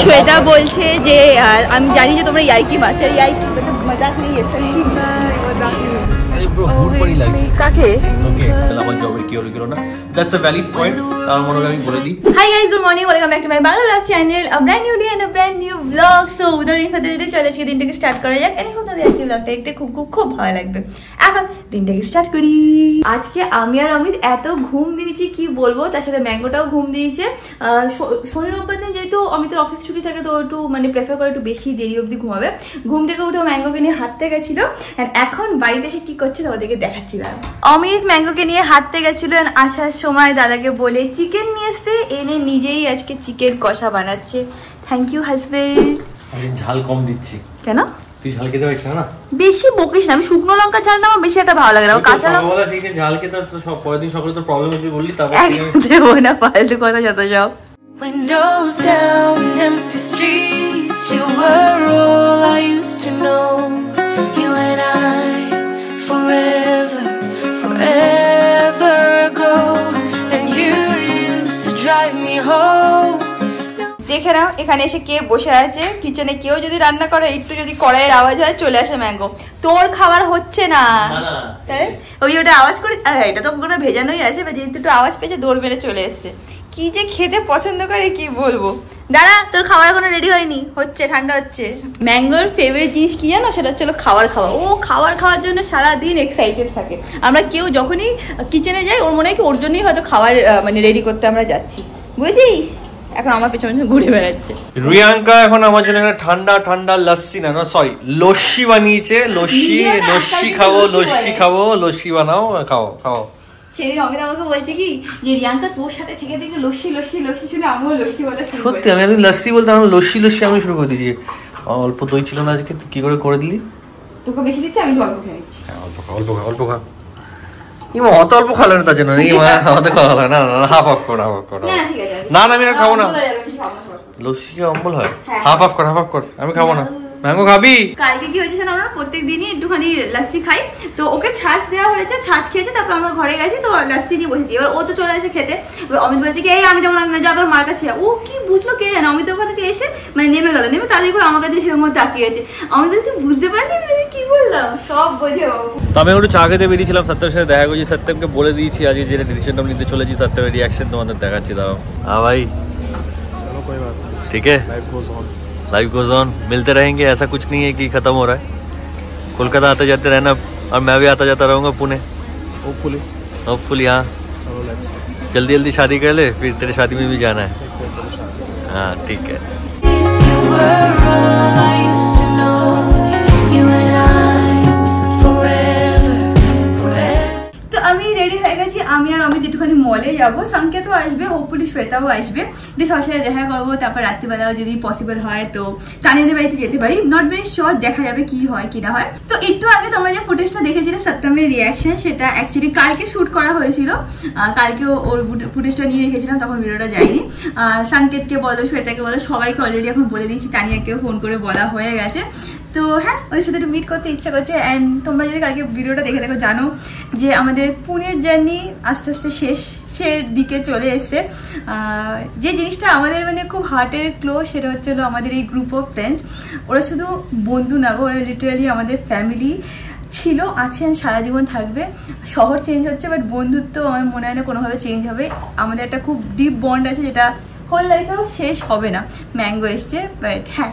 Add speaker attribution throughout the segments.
Speaker 1: শ্বেতা বলছে যে আমি জানি যে তোমরা ইয়ার্কি মারছো, ইয়ার্কি মজাক নেই, সত্যি মজাক নেই। কাকে ওকে তাহলে আমার জবের কি হলো না, দ্যাটস আ ভ্যালিড পয়েন্ট, তার মনে আমি বলে দিই। Hi guys, good morning, welcome back to my Bangla vlog channel, a brand new day and a brand new vlog. So উদাহরণ হিসেবে চলে আজকে দিনটাকে স্টার্ট করা যাক। এনি হোক তোমাদের আজকে ব্লগটা দেখতে খুব খুব খুব ভালো লাগবে। এখন দিনটাকে স্টার্ট করি। আজকে আমি আর অমিত এত ঘুম দিয়েছি কি বলবো, তার সাথে ম্যাঙ্গোটাও ঘুম দিয়েছে। শনি রোববার দিন যেহেতু অমিতের অফিস ছুটি থাকে তো একটু মানে প্রেফার করে একটু বেশি দেরি অবধি ঘুমাবে। ঘুম থেকে উঠে ম্যাঙ্গোকে নিয়ে হাঁটতে গেছিল, এখন বাড়িতে এসে কি করছে তোমাদেরকে দেখাচ্ছিলাম। অমিত ম্যাঙ্গোকে নিয়ে হাঁটতে গেছিল, আসার সময় দাদাকে বলে চিকেন নিয়ে এসে এনে নিজেই আজকে চিকেন কষা বানাচ্ছে। Thank you husband.
Speaker 2: ঝাল কম দিচ্ছি কেন? তুই ঝাল খেতে পারিস না? বেশি বকিস না, আমি শুকনো লঙ্কা ঝাল না আমার বেশি একটা ভালো লাগে না, কাঁচা লঙ্কা বলা ঠিক আছে। ঝাল খেতে তো সব পরের দিন সকালে তো প্রবলেম হচ্ছে বললি, তারপর দেবো না ফালতু কথা যত সব। Windows down, empty streets, you were all I used to know. You and I, forever, forever ago. And you used to drive me home. দেখে নাও এখানে এসে কে বসে আছে কিচেনে, কেউ যদি রান্না করে একটু যদি কড়াইয়ের আওয়াজ হয় চলে আসে ম্যাঙ্গো, তোর খাবার হচ্ছে না তাই ওই ওটা আওয়াজ করে, এটা তো কোনো ভেজানোই আছে, যেহেতু একটু আওয়াজ পেয়েছে দৌড় মেরে চলে এসছে। কি যে খেতে পছন্দ করে কি বলবো। দাঁড়া, তোর খাবার এখনো রেডি হয়নি, হচ্ছে ঠান্ডা হচ্ছে। ম্যাঙ্গোর ফেভারিট জিনিস কি জানো, সেটা হচ্ছে খাবার খাওয়া। ও খাবার খাওয়ার জন্য সারাদিন এক্সাইটেড থাকে। আমরা কেউ যখনই কিচেনে যাই ওর মনে হয় কি ওর জন্যই হয়তো খাবার মানে রেডি করতে আমরা যাচ্ছি, বুঝেছিস? এখন আমার পেছনে পেছনে ঘুরে বেড়াচ্ছে। রিয়াঙ্কা এখন আমার জন্য ঠান্ডা ঠান্ডা লস্যি না সরি লস্যি বানিয়েছে। লস্যি খাবো, লস্যি খাবো, লস্যি বানাও, খাও খাও। সেদিন অমিত আমাকে বলছে কি যে রিয়াঙ্কা তোর সাথে থেকে থেকে লস্যি লস্যি লস্যি শুনে আমিও লস্যি বলা শুরু করি। সত্যি আমি একদিন লস্যি বলতাম, লস্যি লস্যি আমি শুরু করে দিয়েছি। অল্প দই ছিল না আজকে, কি করে দিলি? তোকে বেশি দিচ্ছি, আমি অল্প খেয়ে নিচ্ছি। অল্প খা। অত অল্প খাওয়া না তার জন্য আমাদের খাওয়া হয় না, হাফ অফ কর, হাফ অফ কর। না আমি আর খাবো না, লস্যি অম্বল হয়। হাফ অফ কর, আমি খাবো না। ম্যাঙ্গো খাবি? কালকে কি হয়েছে আমরা প্রত্যেক দিনই একটুখানি লস্যি খাই, তো ওকে ছাঁচ দেওয়া হয়েছে, ছাঁচ খেয়েছে, তারপর আমরা ঘরে গেছি তো লস্যি নিয়ে বসেছি। এবার ও তো চলে আসে খেতে, অমিত বলছে কি এই আমি যেমন যা তোর মার কাছে। ও কি বুঝলো কে জানে, অমিত ওখান থেকে এসে মানে নেমে গেল, নেমে তাদের করে আমার কাছে সেরকম তাকিয়েছে। অমিত তুই বুঝতে পারলি কি বললাম, সব বোঝে ও। তো আমি একটু চা খেতে বেরিয়েছিলাম, সত্যের সাথে দেখা করছি, সত্যমকে বলে দিয়েছি আজকে যেটা ডিসিশনটা নিতে চলেছি, সত্যমের রিয়াকশন তোমাদের দেখাচ্ছি। দাও হ্যাঁ ভাই, ठीक है, लाइफ गोज ऑन, मिलते रहेंगे, ऐसा कुछ नहीं है कि खत्म हो रहा है। कोलकाता आते जाते रहना, और मैं भी आता जाता रहूँगा पुणे, होपफुली हाँ। जल्दी जल्दी शादी कर ले, फिर तेरे शादी में भी जाना है। हाँ ठीक है। আমি রেডি হয়ে গেছি, আমি আর অমিত একটুখানি মলে যাবো, সংকেতও আসবে, হোপফুলি শ্বেতাও আসবে, একটু সবার সাথে দেখা করবো। তারপর রাত্রিবেলাও যদি পসিবল হয় তো তানিয়াদের বাড়িতে যেতে পারি, নট ভেরি শিওর, দেখা যাবে কি হয় কি না হয়। তো একটু আগে তোমরা যে ফুটেজটা দেখেছিলে সত্যমের রিয়াকশন, সেটা অ্যাকচুয়ালি কালকে শ্যুট করা হয়েছিল, কালকেও ওর ফুটেজটা নিয়ে রেখেছিলাম, তখন ভিডিওটা যায়নি। সংকেতকে বলো, শ্বেতাকে বলো, সবাইকে অলরেডি এখন বলে দিয়েছি, তানিয়াকেও ফোন করে বলা হয়ে গেছে। তো হ্যাঁ, ওদের সাথে একটু মিট করতে ইচ্ছা করছে। অ্যান্ড তোমরা যদি কালকে ভিডিওটা দেখে দেখো জানো যে আমাদের পুনের জার্নি আস্তে আস্তে শেষের দিকে চলে এসছে। যে জিনিসটা আমাদের মানে খুব হার্টের ক্লোজ, সেটা হচ্ছে আমাদের এই গ্রুপ অফ ফ্রেন্ডস। ওরা শুধু বন্ধু না গো, ওরা লিটারালি আমাদের ফ্যামিলি ছিল, আছে, সারা জীবন থাকবে। শহর চেঞ্জ হচ্ছে বাট বন্ধুত্ব আমার মনে হয় না কোনোভাবে চেঞ্জ হবে। আমাদের একটা খুব ডিপ বন্ড আছে যেটা হোল লাইফেও শেষ হবে না। ম্যাঙ্গো এসছে, বাট হ্যাঁ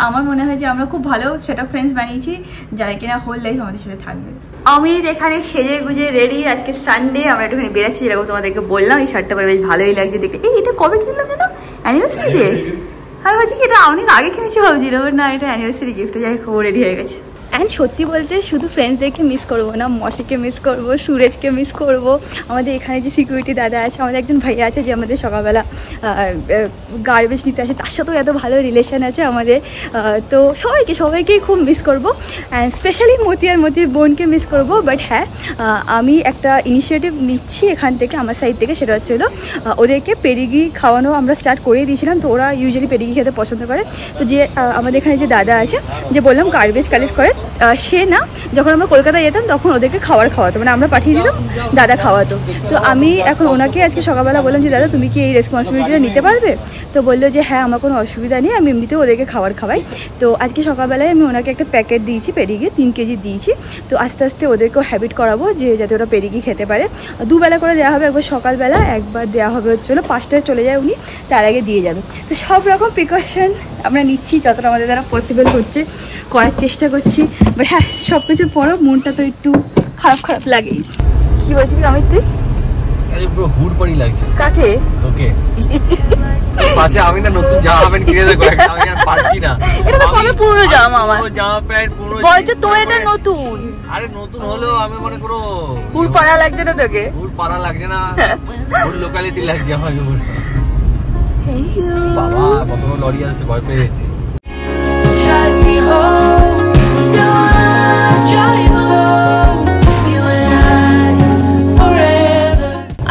Speaker 2: আমার মনে হয় যে আমরা খুব ভালো সেট অফ ফ্রেন্ডস বানিয়েছি যারা কিনা হোল লাইফ আমাদের সাথে থাকবে। আমি এখানে সেজে গুজে রেডি, আজকে সানডে, আমরা একটুখানি বেরাচ্ছি, যেরকম তোমাদেরকে বললাম। এই শার্টটা পরে বেশ ভালোই লাগছে দেখতে। এটা কবে কিনলো কেন? অ্যানিভার্সারিতে? আমি ভাবছি কি এটা অনেক আগে কিনেছি ভাবছিলাম, বাট না এটা অ্যানিভার্সারি গিফট। যাই হোক রেডি হয়ে গেছে। অ্যান্ড সত্যি বলতে শুধু ফ্রেন্ডসদেরকে মিস করবো না, মসিকে মিস করবো, সুরেজকে মিস করবো, আমাদের এখানে যে সিকিউরিটি দাদা আছে, আমাদের একজন ভাইয়া আছে যে আমাদের সকালবেলা গার্বেজ নিতে আসে, তার সাথেও এত ভালো রিলেশন আছে আমাদের। তো সবাইকেই খুব মিস করবো, অ্যান্ড স্পেশালি মতির বোনকে মিস করবো। বাট হ্যাঁ, আমি একটা ইনিশিয়েটিভ নিচ্ছি এখান থেকে, আমার সাইড থেকে, সেটা হচ্ছিল ওদেরকে পেডিগ্রি খাওয়ানো আমরা স্টার্ট করে দিয়েছিলাম। তো ওরা ইউজুয়ালি পেডিগ্রি খেতে পছন্দ করে, তো যে আমাদের এখানে যে দাদা আছে যে বললাম গার্বেজ কালেক্ট করে, সে না, যখন আমরা কলকাতায় যেতাম তখন ওদেরকে খাওয়াতো, মানে আমরা পাঠিয়ে দিতাম, দাদা খাওয়াতো। তো আমি এখন ওনাকে আজকে সকালবেলা বললাম যে দাদা তুমি কি এই রেসপন্সিবিলিটিটা নিতে পারবে? তো বললো যে হ্যাঁ আমার কোনো অসুবিধা নেই, আমি এমনিতেও ওদেরকে খাওয়াই। তো আজকে সকালবেলায় আমি ওনাকে একটা প্যাকেট দিয়েছি পেডিগি, 3 কেজি দিয়েছি। তো আস্তে আস্তে ওদেরকেও হ্যাবিট করাবো যে যাতে ওরা পেডিগি খেতে পারে। 2 বেলা করে দেওয়া হবে, একবার সকালবেলা, একবার দেওয়া হবে হচ্ছিলো 5টায় চলে যায় উনি, তার আগে দিয়ে যাবে। তো সব রকম প্রিকশন আমরা নিচ্ছি, যতটা আমাদের দ্বারা পসিবল হচ্ছে করার চেষ্টা করছি। বাট হ্যাঁ, সব কিছুর পরও মনটা তো একটু খারাপ লাগেই। কি বলছিস অমিত তুই?
Speaker 1: আরে ব্রো হুড পরি লাগছে।
Speaker 2: কাকে?
Speaker 1: তোকে। পাশে আমি না নতুন জামা প্যান্ট কিনে দেবো, আমি আর পারছি না।
Speaker 2: এটা তো কবে পুরনো জামা আমার।
Speaker 1: পুরো জামা প্যান্ট পুরো।
Speaker 2: বলছো তো এটা নতুন।
Speaker 1: আরে নতুন হলেও আমি মনে করো
Speaker 2: হুড পাড়া লাগছে না তোকে?
Speaker 1: হুড পাড়া লাগছে না, হুড লোকালিটি লাগছে আমাকে। থ্যাংক ইউ বাবা, কত লরি আসছে, ভয় পেয়ে গেছি।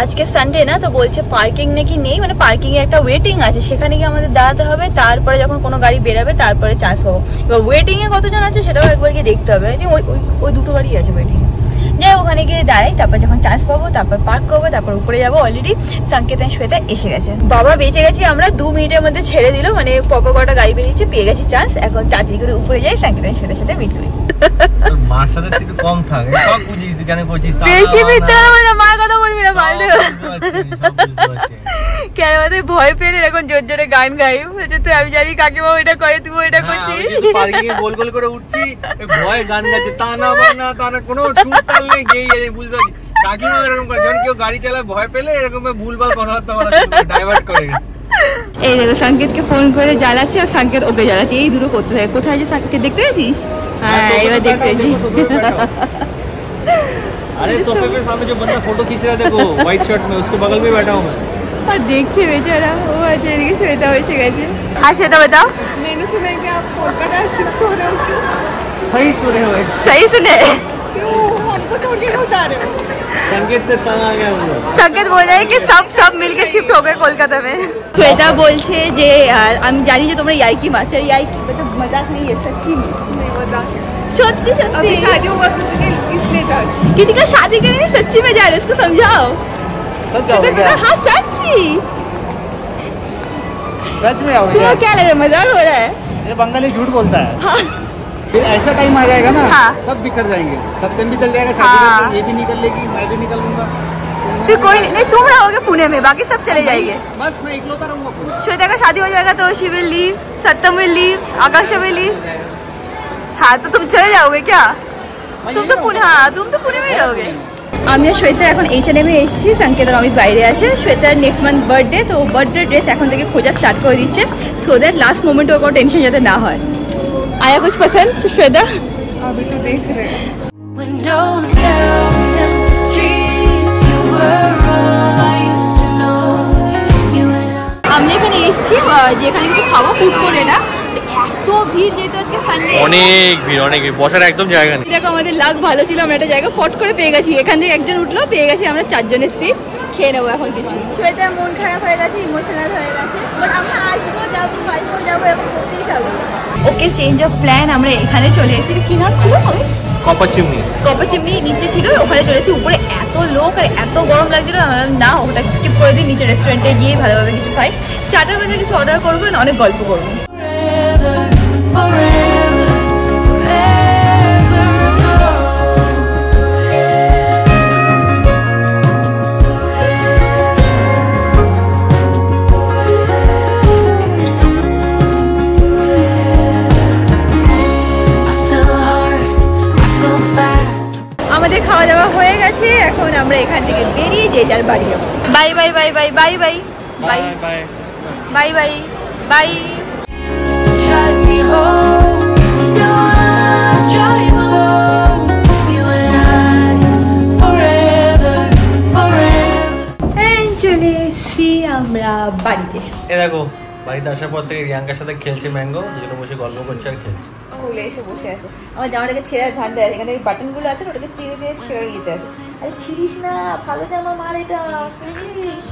Speaker 2: আজকে সানডে না, তো বলছে পার্কিং নাকি নেই, মানে পার্কিং এ একটা ওয়েটিং আছে, সেখানে গিয়ে আমাদের দাঁড়াতে হবে, তারপরে যখন কোনো গাড়ি বেরাবে তারপরে চান্স পাবো। এবার ওয়েটিং এ কতজন আছে সেটাও একবার গিয়ে দেখতে হবে। ওই 2টো গাড়ি আছে ওয়েটিং এ, যাই ওখানে গিয়ে দাঁড়াই, তারপর যখন চান্স পাবো তারপর পার্ক করবো, তারপর উপরে যাবো। অলরেডি সংকেত শ্বেতা এসে গেছে, বাবা বেঁচে গেছি আমরা। 2 মিনিটের মধ্যে ছেড়ে দিল, মানে পরপর কটা গাড়ি বেরিয়েছে, পেয়ে গেছি চান্স। এখন তাড়াতাড়ি করে উপরে যাই, সংকেত শ্বেতার সাথে মিট করি।
Speaker 1: মার সাথে একটু কম থাকে, সব বুঝিস তুই কেন করছিস?
Speaker 2: বেশি মিথ্যা বলে মার কথা বলবি না, পাল্টে কেন আমাদের ভয় পেলে এখন জোর জোরে গান গাই, বলছে তুই আমি জানি কাকিমা এটা করে, তুই এটা করছিস।
Speaker 1: পার্কিং এ গোল গোল করে উঠছি, ভয় গান গাচ্ছে, তা না কোনো সুর তাল নেই, গেই বুঝতে পারি। কাকিমা এরকম করে, যখন কেউ গাড়ি চালায় ভয় পেলে এরকম ভুলভাল কথাবার্তা বলা, ডাইভার্ট করে।
Speaker 2: এই দেখো সংকেতকে ফোন করে জ্বালাচ্ছে আর সংকেত ওকে জ্বালাচ্ছে, এই দুটো করতে থাকে। কোথায় যে সংকেত দেখতে পেয়েছিস? हाँ एबार देखते हैं।
Speaker 1: अरे सोफे पे सामने जो बंदा फोटो खींच रहा है देखो, व्हाइट शर्ट में, उसके बगल में बैठा हूँ मैं।
Speaker 2: और देखते बेचारा वो अच्छा इधर श्वेता वैसे गए। हाँ श्वेता बताओ।
Speaker 3: मैंने सुना कि आप कोलकाता शिफ्ट हो रहे हो।
Speaker 1: सही सुने हो?
Speaker 2: सही सुने।
Speaker 3: क्यों हमको छोड़ के क्यों जा रहे हो?
Speaker 1: संकेत से तंग आ गया हम लोग।
Speaker 2: संकेत बोल रहे हैं कि सब मिलके शिफ्ट हो गए कोलकाता में। श्वेता बोलছে যে আমি জানি যে তোমরা ইয়াইকি মারছো, ইয়াইকি मतलब मजाक नहीं है, सच्ची में मजाक है। सच्ची
Speaker 3: अभी शादी होगा किसी के, इसलिए जा रहे हो?
Speaker 2: किसी का शादी के लिए सच्ची में जा रहे, इसको समझाओ।
Speaker 1: सच आओगे क्या?
Speaker 2: हाँ सच्ची,
Speaker 1: सच में आओगे?
Speaker 2: तुम्हें क्या लग रहा है मजाक हो रहा है?
Speaker 1: ये बंगाली झूठ बोलता है।
Speaker 2: हाँ।
Speaker 4: फिर ऐसा टाइम आ जाएगा ना,
Speaker 2: हाँ।
Speaker 4: सब बिखर जाएंगे, सत्यम भी चल जाएगा, शादी
Speaker 2: हाँ।
Speaker 4: ये भी निकल लेगी, मैं भी निकल लूंगा।
Speaker 2: फिर कोई नहीं, तुम रहोगे पुणे में, बाकी सब चले जाएंगे।
Speaker 4: बस मैं इकलौता रहूंगा पुणे।
Speaker 2: श्वेता का शादी हो जाएगा तो she will leave, Satyam will leave, Akash will leave. हाँ तो तुम चले जाओगे क्या? तुम तो पुणे, हाँ तुम तो पुणे में ही रहोगे। আমি আর শ্বেতা এখন H&M এ এসেছি, সংকেত আর অমিত বাইরে আছে। শ্বেতার নেক্সট মান্থ বার্থডে, তো বার্থডে ড্রেস এখন থেকে খোঁজা স্টার্ট করে দিচ্ছে, সো দ্যাট লাস্ট মোমেন্টে ওর কোনো টেনশন যাতে না হয়। आया कुछ पसंद श्वेता?
Speaker 3: अभी तो देख रहे हैं।
Speaker 5: Windows down, empty streets, you were all I used to know. You and I.
Speaker 2: আমরা এখানে এসেছি যেখানে কিছু খাবো, ফুড কোর্ট। এটা এত ভিড়, যেহেতু আজকে সানডে,
Speaker 1: অনেক ভিড়, বসার একদম জায়গা নেই।
Speaker 2: দেখো আমাদের লাক ভালো ছিল, আমরা একটা জায়গা ফট করে পেয়ে গেছি। এখান থেকে একজন উঠলো, পেয়ে গেছি আমরা 4 জনের সিট। খেয়ে নেবো এখন কিছু। শ্বেতার মন খারাপ হয়ে গেছে, ইমোশনাল হয়ে গেছে, বাট আমরা আসবো যাবো এখন করতেই থাকবো। ওকে চেঞ্জ অফ প্ল্যান, আমরা এখানে চলে এসেছি। কি নাম ছিল?
Speaker 1: কপা চিমনি
Speaker 2: নিচে ছিল, ওখানে চলে এসেছি। উপরে এত লোক আর এত গরম লাগছিল, না ওটা স্কিপ করে দিই, নিচে রেস্টুরেন্টে গিয়ে ভালোভাবে কিছু খাই, স্টার্টার বাটার কিছু অর্ডার করবো, অনেক গল্প করবো। আমাদের খাওয়া দাওয়া হয়ে গেছে, এখন আমরা এখান থেকে বেরিয়ে যে যার বাড়ি যাবো। Bye bye bye bye bye bye bye bye bye bye bye.
Speaker 5: Drive me home. No, I'll drive alone. You and I, forever, forever.
Speaker 2: চলে এসছি আমরা বাড়িতে।
Speaker 1: এ দেখো বাড়িতে আসার পর থেকে রিয়াঙ্কার সাথে খেলছে ম্যাঙ্গো, দুজনে বসে গল্প করছে আর খেলছে।
Speaker 2: খুলে এসে বসে আছে, আমার জামাটাকে ছেঁড়ার ধান্দা আছে, এখানে ওই বাটনগুলো আছে, ওটাকে টেনে টেনে ছেড়ে দিতে আছে। আরে ছিড়িস না, ভালো জামা মার এটা, শুনিস?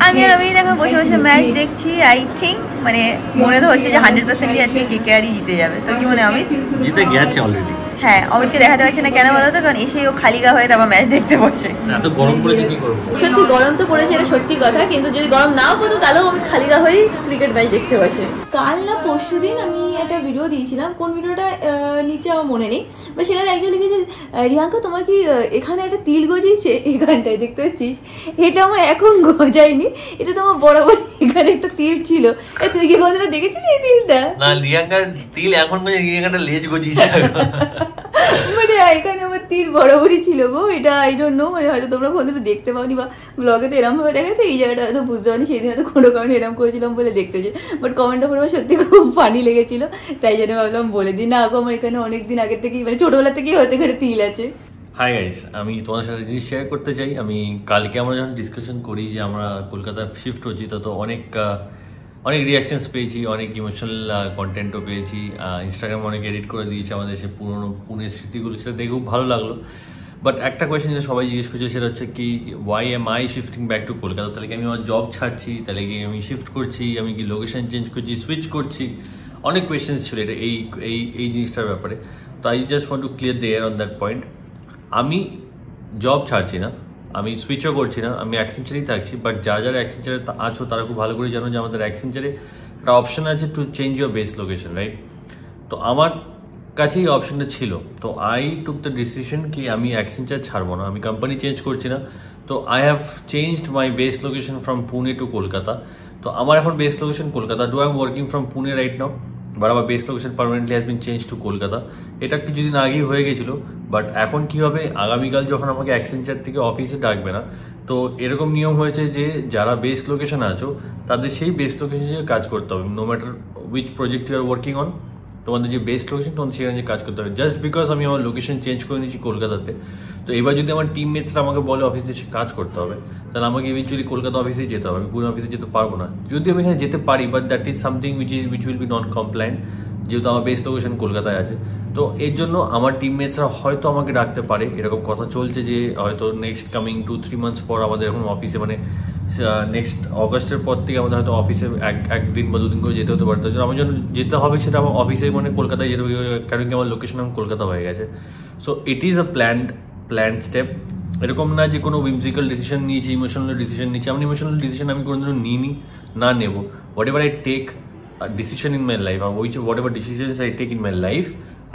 Speaker 2: আমি আর আমি দেখো বসে বসে ম্যাচ দেখছি। আই থিঙ্ক মানে মনে তো হচ্ছে যে 100%ই আজকে কেকেআরই জিতে যাবে। তোর কি মনে হয় অমিত?
Speaker 1: জিতে গেছে অলরেডি।
Speaker 2: হ্যাঁ, অমিতকে দেখাতে পারছে না কেন বলো তো? কারণ এসে ও খালি গা হয়ে তারপর ম্যাচ দেখতে বসে।
Speaker 1: এত গরম পড়েছে কি করবো?
Speaker 2: সত্যি গরম তো পড়েছে, এটা সত্যি কথা। কিন্তু যদি গরম নাও পড়তো তাহলেও আমি খালি গা হয়েই ক্রিকেট ম্যাচ দেখতে বসে। কাল না পরশু দিন আমি একটা ভিডিও দিয়েছিলাম, কোন ভিডিওটা নিচে আমার মনে নেই, বা সেখানে একজন লিখেছে রিয়াঙ্কা তোমার কি এখানে একটা তিল গজিয়েছে এখানটায়, দেখতে পাচ্ছিস? এটা আমার এখন গজায়নি, এটা তো আমার বরাবর এখানে একটা তিল ছিল। তুই কি কোনদিন দেখেছিলি এই তিলটা?
Speaker 1: না, রিয়াঙ্কার তিল এখন রিয়াঙ্কাটা লেজ গজিয়েছে।
Speaker 2: মানে এখানে আমার তিল বরাবরই ছিল গো। এটা আই ডোন্ট নো, মানে হয়তো তোমরা কোনদিন দেখতে পাওনি বা ব্লগে তো এরকম ভাবে দেখাতো, এই জায়গাটা হয়তো বুঝতে পারি। সেই দিন হয়তো কোনো কারণে এরকম করেছিলাম বলে দেখতেছে, বাট কমেন্টটা পড়ে সত্যি খুব ফানি লেগেছিল, তাই জন্য ভাবলাম বলে দিই। না গো, আমার এখানে অনেকদিন আগের থেকেই মানে ছোটবেলা থেকেই হয়তো এখানে তিল আছে।
Speaker 1: হাই গাইস, আমি তোমার সাথে জিনিস শেয়ার করতে চাই। আমি কালকে আমরা যখন ডিসকাশন করি যে আমরা কলকাতায় শিফট হচ্ছি, তো অনেক রিয়াকশনস পেয়েছি, অনেক ইমোশনাল কন্টেন্টও পেয়েছি। ইনস্টাগ্রামে অনেক এডিট করে দিয়েছে আমাদের সে পুরনো স্মৃতিগুলো, সেটা দেখে খুব ভালো লাগলো। বাট একটা কোয়েশ্চেন যেটা সবাই জিজ্ঞেস করছে সেটা হচ্ছে কি, why am I shifting back to Kolkata? তাহলে কি আমি আমার জব ছাড়ছি? তাহলে কি আমি শিফট করছি? আমি কি লোকেশন চেঞ্জ করছি, সুইচ করছি? অনেক কোয়েশ্চেন্স ছিল এটা এই জিনিসটার ব্যাপারে। তো I just want to clear the air on that point. আমি জব ছাড়ছি না, আমি সুইচও করছি না, আমি অ্যাক্সেঞ্চারেই থাকছি। বাট যারা অ্যাক্সেঞ্চারে আছো তারা খুব ভালো করে জানো যে আমাদের অ্যাক্সেঞ্চারে একটা অপশন আছে to change your base location, right? তো আমার কাছে এই অপশনটা ছিল। তো আই টুক দ্য ডিসিশন কি আমি অ্যাক্সেঞ্চার ছাড়বো না, আমি কোম্পানি চেঞ্জ করছি না। তো I have changed my base location from Pune to Kolkata. তো আমার এখন base location Kolkata. Do I am working from Pune right now, but আমার base location permanently has been change to Kolkata. এটা কিছুদিন আগেই হয়ে গেছিলো। বাট এখন কি হবে, আগামীকাল যখন আমাকে অ্যাক্সেঞ্চার থেকে অফিসে ডাকবে না, তো এরকম নিয়ম হয়েছে যে যারা বেস লোকেশন আছো তাদের সেই বেস লোকেশনে কাজ করতে হবে, no matter which project you are working on. তোমাদের যে বেস লোকেশন তোমাদের সেখানে কাজ করতে হবে। জাস্ট বিকজ আমি আমার লোকেশন চেঞ্জ করে নিয়েছি কলকাতাতে, তো এবার যদি আমার টিমমেটসরা আমাকে বলে অফিসে এসে কাজ করতে হবে, তাহলে আমাকে ইভেনচুয়ালি কলকাতা অফিসেই যেতে হবে। আমি পুরো অফিসে যেতে পারবো না, যদি আমি এখানে যেতে পারি, but that is something which will be non compliant, যেহেতু আমার বেস লোকেশন কলকাতায় আছে। তো এর জন্য আমার টিমমেটসরা হয়তো আমাকে ডাকতে পারে, এরকম কথা চলছে যে হয়তো নেক্সট কামিং 2-3 মান্থস পর আমাদের এখন অফিসে, মানে নেক্সট অগস্টের পর থেকে আমাদের হয়তো অফিসে একদিন বা 2 দিন করে যেতে হতে পারে। তাই জন্য আমার জন্য যেতে হবে সেটা আমার অফিসে, মানে কলকাতায় যেতে হবে, কারণ কি আমার লোকেশন এখন কলকাতা হয়ে গেছে। So it is a planned step. এরকম না যে কোনো উইমজিক্যাল ডিসিশন নিয়েছি, ইমোশনাল ডিসিশন নিয়েছি। আমি ইমোশনাল ডিসিশন আমি কোনোদিনও নিইনি, না নেব। Whatever I take decision in my life, whatever decisions I take in my life,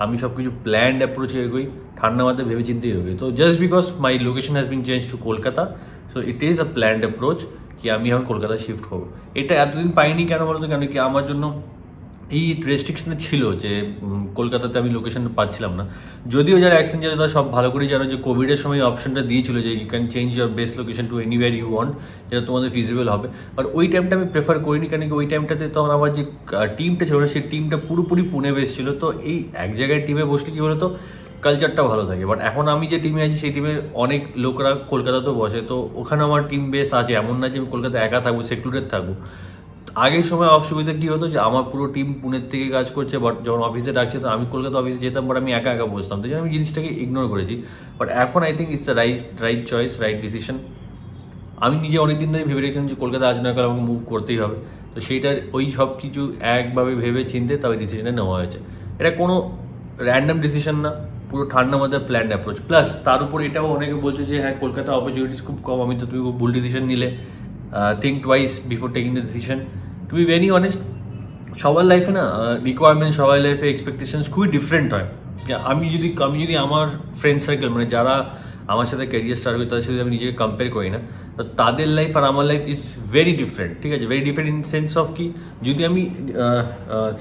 Speaker 1: আমি সব কিছু প্ল্যান্ড অ্যাপ্রোচে এগোই, ঠান্ডা মাথায় ভেবে চিন্তেই এগোই। তো just because my location has been change to Kolkata, so it is a planned approach কি আমি এখন কলকাতায় শিফট হবো। এটা এতদিন পাইনি কেন বলতো? কেন কি আমার জন্য এই রেস্ট্রিকশনে ছিল যে কলকাতাতে আমি লোকেশন পাচ্ছিলাম না। যদিও যারা অ্যাক্সেঞ্জার তারা সব ভালো করে জানো যে কোভিডের সময় অপশনটা দিয়েছিল যে you can change your best location to anywhere you want, যেটা তোমাদের ফিজিবল হবে। বাট ওই টাইমটা আমি প্রেফার করিনি, কারণ কি ওই টাইমটাতে তখন আমার যে টিমটা ছিল না, সেই টিমটা পুরোপুরি পুনে বেস ছিল। তো এই এক জায়গায় টিমে বসলে কী বলতো, কালচারটা ভালো থাকে। বাট এখন আমি যে টিমে আছি সেই টিমে অনেক লোকরা কলকাতাতেও বসে, তো ওখানে আমার টিম বেস আছে। এমন না যে আমি কলকাতায় একা থাকবো, সেক্লুডেড থাকবো। আগের সময় অসুবিধা কী হতো যে আমার পুরো টিম পুনের থেকে কাজ করছে, বাট যখন অফিসে ডাকছে তো আমি কলকাতা অফিসে যেতাম, বাট আমি একা বসতাম। তাই জন্য আমি জিনিসটাকে ইগনোর করেছি। বাট এখন I think it's the right choice, right decision. আমি নিজে অনেকদিন ধরে ভেবে রেখেছিলাম যে কলকাতা আজ না কাল আমাকে মুভ করতেই হবে। তো সেইটার ওই সব কিছু একভাবে ভেবে চিনতে তবে ডিসিশনটা নেওয়া হয়েছে। এটা কোনো র্যান্ডাম ডিসিশন না, পুরো ঠান্ডা মাথায় প্ল্যান্ড অ্যাপ্রোচ। প্লাস তার উপর এটাও অনেকে বলছে যে হ্যাঁ কলকাতা অপরচুনিটিস খুব কম, আমি তো তুমি ভুল ডিসিশন নিলে, think twice before taking the decision. To be very honest, সবার লাইফে না রিকোয়ারমেন্ট, সবার লাইফে এক্সপেকটেশনস খুবই ডিফারেন্ট হয়। আমি যদি আমার ফ্রেন্ড সার্কেল, মানে যারা আমার সাথে ক্যারিয়ার স্টার্ট করে তাদের সাথে আমি নিজেকে কম্পেয়ার করি না, তো তাদের লাইফ আর আমার লাইফ ইজ ভেরি ডিফারেন্ট। ঠিক আছে, very different in sense of কি, যদি আমি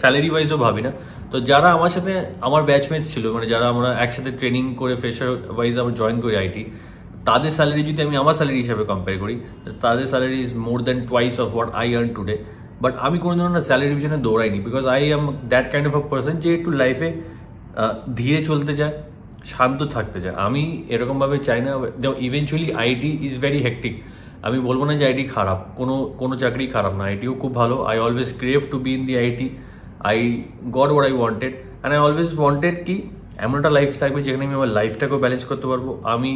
Speaker 1: স্যালারি ওয়াইজও ভাবি না, তো যারা আমার সাথে আমার ব্যাচমেটস ছিল, মানে যারা আমরা একসাথে ট্রেনিং করে ফ্রেশার ওয়াইজ আমরা জয়েন করি আইটি, তাদের স্যালারি যদি আমি আমার স্যালারি হিসাবে কম্পেয়ার করি, তাদের salary is more than twice of what I earn today. But আমি কোনো ধরনের স্যালারি পিছনে দৌড়াইনি, because I am that kind of a person যে একটু লাইফে ধীরে চলতে চায়, শান্ত থাকতে চায়। আমি এরকমভাবে চাই না। Eventually IT is very hectic. আমি বলবো না যে আইটি খারাপ, কোনো চাকরি খারাপ না, আইটিও খুব ভালো। I always crave to be in the IT. I got what I wanted, and I always wanted কি এমন একটা লাইফ থাকবে যেখানে আমি আমার লাইফটাকেও ব্যালেন্স করতে পারবো। আমি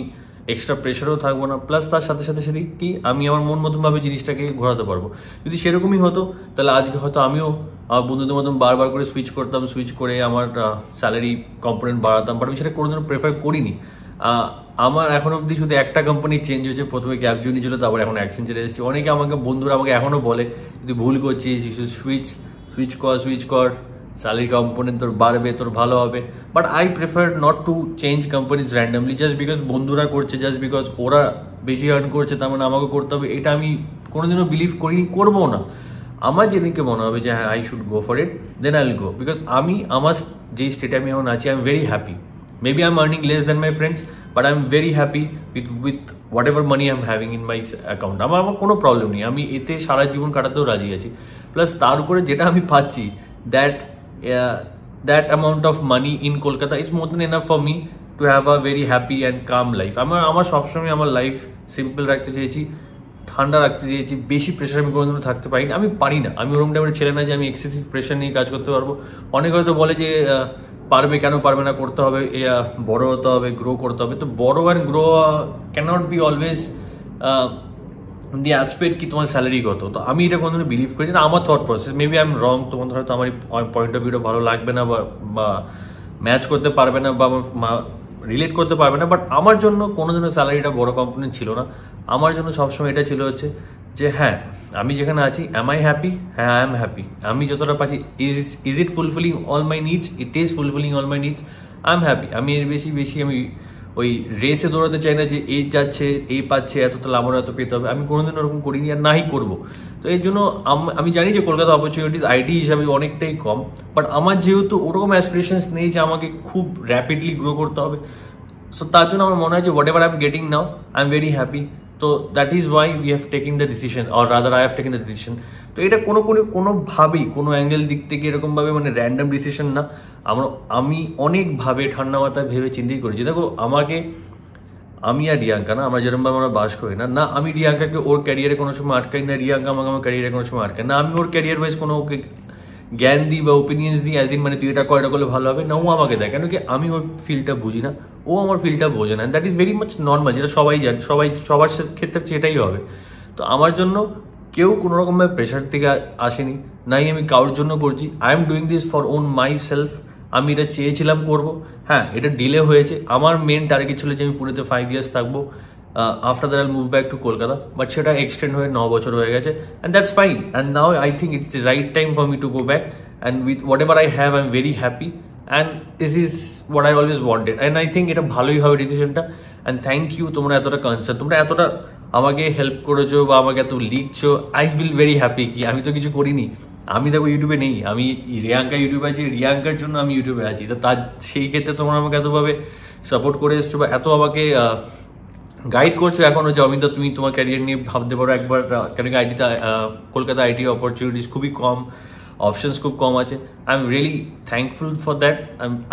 Speaker 1: এক্সট্রা প্রেশারও থাকবো না, প্লাস তার সাথে সাথে সাথে কি আমি আমার মন মতনভাবে জিনিসটাকে ঘোরাতে পারবো। যদি সেরকমই হতো তাহলে আজকে হয়তো আমিও আমার বন্ধুদের মতন বারবার করে সুইচ করতাম, সুইচ করে আমার স্যালারি কম্পোনেন্ট বাড়াতাম, বাট আমি সেটা কোনোদিনও প্রেফার করিনি। আমার এখন অবধি শুধু একটা কোম্পানি চেঞ্জ হয়েছে, প্রথমে ক্যাপজেমিনি ছিল, তারপর এখন অ্যাকসেঞ্জারে এসেছি। অনেকে আমাকে বন্ধুরা আমাকে এখনও বলে তুই ভুল করছিস, সুইচ কর, স্যালারি কম্পোনেন্ট তোর বাড়বে, তোর ভালো হবে। But I prefer not to change companies randomly just because বন্ধুরা করছে, জাস্ট বিকজ ওরা বেশি আর্ন করছে তার মানে আমাকে করতে হবে, এটা আমি কোনোদিনও বিলিভ করিনি, করবো না। আমার যেদিনকে মনে হবে যে হ্যাঁ I should go for it, then I will go, because আমি আমার যেই স্টেটে আমি এখন আছি I am very happy. Maybe I am earning less than my friends, but I am very happy with whatever money I am having in my account. আমার কোনো problem নেই, আমি এতে সারা জীবন কাটাতেও রাজি আছি। প্লাস তার উপরে যেটা আমি পাচ্ছি, that amount of money in Kolkata is more than enough for me to have a very happy and calm life. আমার সবসময় আমার লাইফ সিম্পল রাখতে চেয়েছি, ঠান্ডা রাখতে চেয়েছি, বেশি প্রেশার আমি কোনোদিনও থাকতে পারি না, আমি পারি না। আমি ওরকম টাইপের ছেলে না যে আমি এক্সেসিভ প্রেশার নিয়ে কাজ করতে পারবো। অনেকে হয়তো বলে যে পারবে, কেন পারবে না, করতে হবে, বড় হতে হবে, গ্রো করতে হবে। তো বড় and grow cannot be always the aspect কি তোমার স্যালারি কত। তো আমি এটা কোনোদিনও বিলিভ করি না, আমার thought process. Maybe I M রং, তোমাদের হয়তো আমার পয়েন্ট অফ ভিউটা ভালো লাগবে না বা ম্যাচ করতে পারবে না বা রিলেট করতে পারবে না, বাট আমার জন্য কোনোদিনও স্যালারিটা বড় কম্পোনেন্ট ছিল না। আমার জন্য সবসময় এটা ছিল হচ্ছে যে হ্যাঁ আমি যেখানে আছি অ্যাম আই হ্যাপি, হ্যাঁ আই এম হ্যাপি। আমি যতটা পাচ্ছি is it fulfilling all my needs, it is fulfilling all my needs, I am happy. আমি এর বেশি আমি ওই রেসে দৌড়াতে চাই না যে এই যাচ্ছে, এই পাচ্ছে, এত তাহলে আমারও এত পেতে হবে। আমি কোনোদিন ওরকম করিনি আর নাই করবো। তো এর জন্য আমি জানি যে কলকাতা অপরচুনিটিস আইটি হিসাবে অনেকটাই কম, বাট আমার যেহেতু ওরকম অ্যাসপিরেশনস নেই যে আমাকে খুব র্যাপিডলি গ্রো করতে হবে, সো তার জন্য আমার মনে হয় যে whatever I am getting now I am very happy. তো that is why we have taking the decision, or rather I have taking the decision. তো এটা কোনোভাবেই কোনো অ্যাঙ্গেল দিক থেকে এরকমভাবে মানে র্যান্ডাম ডিসিশন না। আমি অনেকভাবে ঠান্ডা মাথায় ভেবে চিন্তেই করেছি। দেখো আমি আর রিয়াঙ্কা না, আমরা যেরকমভাবে আমরা বাস করি না, আমি রিয়াঙ্কাকে ওর ক্যারিয়ারে কোনো সময় আটকাই না, রিয়াঙ্কা আমাকে আমার ক্যারিয়ারে কোনো সময় আটকাই না। আমি ওর ক্যারিয়ার ওয়াইজ কোনো ওকে জ্ঞান দিই বা ওপিনিয়ন্স দিই অ্যাজ ইন মানে তুই এটা করলে ভালো হবে না, ও আমাকে দেয়। কেন কি আমি ওর ফিল্ডটা বুঝি না, ও আমার ফিল্ডটা বোঝে না। That is very much normal, যেটা সবাই জানে, সবার ক্ষেত্রে সেটাই হবে। তো আমার জন্য কেউ কোনো রকমভাবে প্রেশার থেকে আসেনি, নাই আমি কারোর জন্য করছি। I am doing this for own my self. আমি এটা চেয়েছিলাম করবো, হ্যাঁ এটা ডিলে হয়েছে। আমার মেন টার্গেট ছিল যে আমি পুরীতে 5 years থাকবো, after that I move back to Kolkata, but সেটা এক্সটেন্ড হয়ে 9 বছর হয়ে গেছে, and that's fine. And now I think it's the right time for me to go back, and with whatever I have I am very happy, and this is what I always wanted. And I think এটা ভালোই হবে ডিসিশনটা। And thank you, তোমরা এতটা concern, তোমরা এতটা আমাকে help করেছো বা আমাকে এত লিখছো, আই ফিল ভেরি হ্যাপি। কি আমি তো কিছু করিনি, আমি দেখো ইউটিউবে নেই, আমি রিয়াঙ্কা ইউটিউবে আছি, রিয়াঙ্কার জন্য আমি ইউটিউবে আছি। তো তার সেই ক্ষেত্রে তোমরা আমাকে এতভাবে সাপোর্ট করে এসছো বা এত আমাকে গাইড করছো এখনও যে অমিতা তুমি তোমার ক্যারিয়ার নিয়ে ভাবতে পারো একবার, কেন কি আইটিতে কলকাতা আইটি অপরচুনিটিস খুবই কম, অপশনস খুব কম আছে। I am really thankful for that.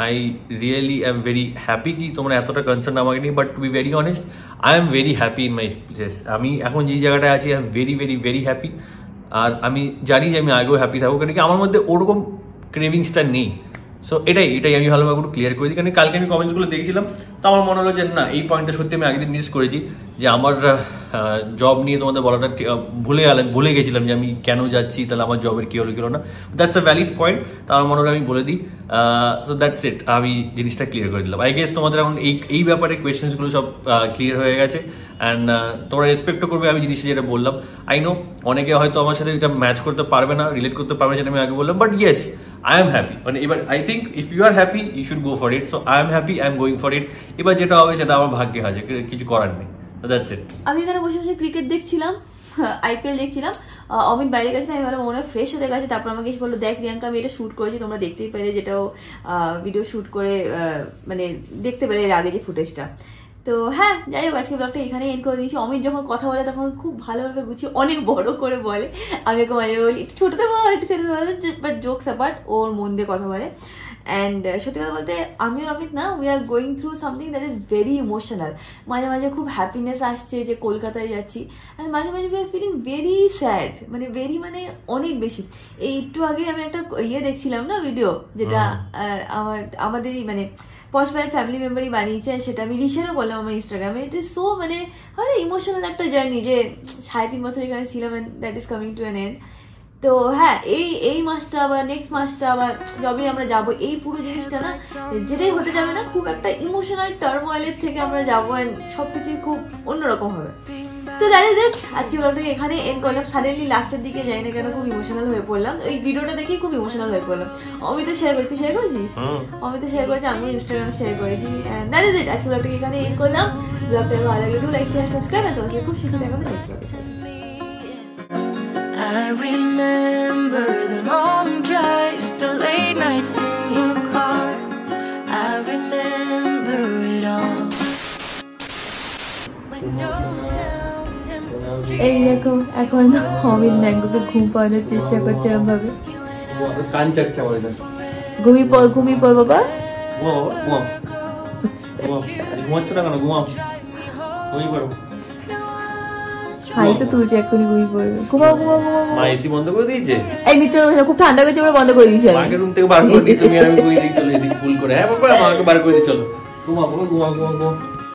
Speaker 1: I really I am very happy কি তোমরা এতটা কনসার্ন আমাকে নিয়ে। But to be very honest, I am very happy in my place. আমি এখন যেই জায়গাটায় আছি I am very very very happy. আর আমি জানি যে আমি আগেও হ্যাপি থাকবো, কারণ কি আমার মধ্যে ওরকম ক্রেভিংসটা নেই। সো এটাই আমি ভালোভাবে একটু ক্লিয়ার করে দিই। কারণ কালকে আমি কমেন্টসগুলো দেখছিলাম, তো আমার মনে হলো যে না, এই পয়েন্টটা সত্যি আমি আগের দিন মিস করেছি, যে আমার জব নিয়ে তোমাদের বলাটা ভুলে গেছিলাম যে আমি কেন যাচ্ছি, তাহলে আমার জবের কী হলো না। দ্যাটস আ ভ্যালিড পয়েন্ট, তা আমার মনে হলো আমি বলে দিই। সো দ্যাটস ইট, আমি জিনিসটা ক্লিয়ার করে দিলাম। আই গেস তোমাদের এখন এই ব্যাপারে কোয়েশ্চেন্সগুলো সব ক্লিয়ার হয়ে গেছে, অ্যান্ড তোমরা রেসপেক্টও করবে আমি জিনিসটা যেটা বললাম। আই নো অনেকে হয়তো আমার সাথে এটা ম্যাচ করতে পারবে না, রিলেট করতে পারবে না, যেটা আমি আগে বললাম, but yes I am happy. মানে এবার I think if you are happy you should go for it. So I am happy, I am going for it. এবার যেটা হবে সেটা আমার ভাগ্যে আছে, কিছু করার নেই। That's it.
Speaker 2: আমি এখানে বসে বসে ক্রিকেট দেখছিলাম, আইপিএল দেখছিলাম। অমিত বাইরে গেছে, আমি ভালো মনে ফ্রেশ হয়ে গেছে। তারপর আমাকে এসে বললো, দেখ রিয়াঙ্কা আমি এটা শ্যুট করেছি, তোমরা দেখতেই পেলে, যেটাও ভিডিও শ্যুট করে মানে দেখতে পেলে এর আগে যে ফুটেজটা। তো হ্যাঁ, যাই হোক, আজকে ব্লগটা এখানে এন্ড করে দিয়েছি। অমিত যখন কথা বলে তখন খুব ভালোভাবে গুছিয়ে অনেক বড় করে বলে, আমি ওকে মাঝে বলি একটু ছোটোতে বল, একটু ছোটোতে বল, বাট জোকস অ্যাপার্ট ওর মন দিয়ে কথা বলে। অ্যান্ড সত্যি কথা বলতে আমি আর অমিত না we are going through something that is very emotional. মাঝে মাঝে খুব হ্যাপিনেস আসছে যে কলকাতায় যাচ্ছি, অ্যান্ড মাঝে মাঝে we are feeling very sad, মানে ভেরি মানে অনেক বেশি। এই একটু আগে আমি একটা দেখছিলাম না ভিডিও, যেটা আমাদেরই মানে পশবাইয়ের ফ্যামিলি মেম্বারই বানিয়েছে, সেটা আমি রিশেয়ারও করলাম আমার ইনস্টাগ্রামে। ইট ইজ সো মানে ইমোশনাল একটা জার্নি যে 3.5 বছর এখানে ছিলাম, and that is coming to an end. তো হ্যাঁ, এই মাসটা বা নেক্সট মাসটা আবার যবে আমরা যাবো, এই পুরো জিনিসটা না যেটাই হতে যাবে না খুব একটা ইমোশনাল টার্মোয়েলের থেকে আমরা যাবো, অ্যান্ড সবকিছুই খুব অন্যরকম হবে। তো দ্যাট ইজ ইট, আজকে ব্লগটাকে এখানে এন্ড করলাম। সাডেনলি লাস্টের দিকে যাই না কেন খুব ইমোশনাল হয়ে পড়লাম, ওই ভিডিওটা দেখেই খুব ইমোশনাল হয়ে পড়লাম। অমিত শেয়ার করছি, শেয়ার করেছিস? অমিত শেয়ার করেছি, আমিও ইনস্টাগ্রামে শেয়ার করেছি। দ্যাট ইজ ইট, আজকে ব্লগটাকে এখানে এন্ড করলাম। ব্লগটা ভালো লাগলে লাইক শেয়ার সাবস্ক্রাইব, আর তোমার সাথে খুব শীঘ্রই দেখা হবে নেক্সট ব্লগে।
Speaker 5: I remember the long drives, the late nights in your car. I remember it all. Windows down, empty
Speaker 2: এই দেখো এখন অমিত ম্যাঙ্গোকে ঘুম পাওয়ানোর চেষ্টা করছে এরকম ভাবে।
Speaker 1: কান চাচ্ছে আমার এটা।
Speaker 2: ঘুমিয়ে পড় বাবা।
Speaker 1: ঘুমাচ্ছ না কেন? ঘুমাও, ঘুমিয়ে পড়ো।
Speaker 2: হাই তো তুলছে, এক্ষুনি ঘুমিয়ে পড়বে। ঘুমাও।
Speaker 1: মা এসি বন্ধ করে দিয়েছে।
Speaker 2: এই মিত্র খুব ঠান্ডা করছে বলে বন্ধ করে দিয়েছি আমি।
Speaker 1: মাকে রুম থেকে বার করে দিই, তুমি আর আমি ঘুমিয়ে দিই চলে এসি ফুল করে। হ্যাঁ বাবা, আমাকে বার করে দিই, চলো ঘুমাও।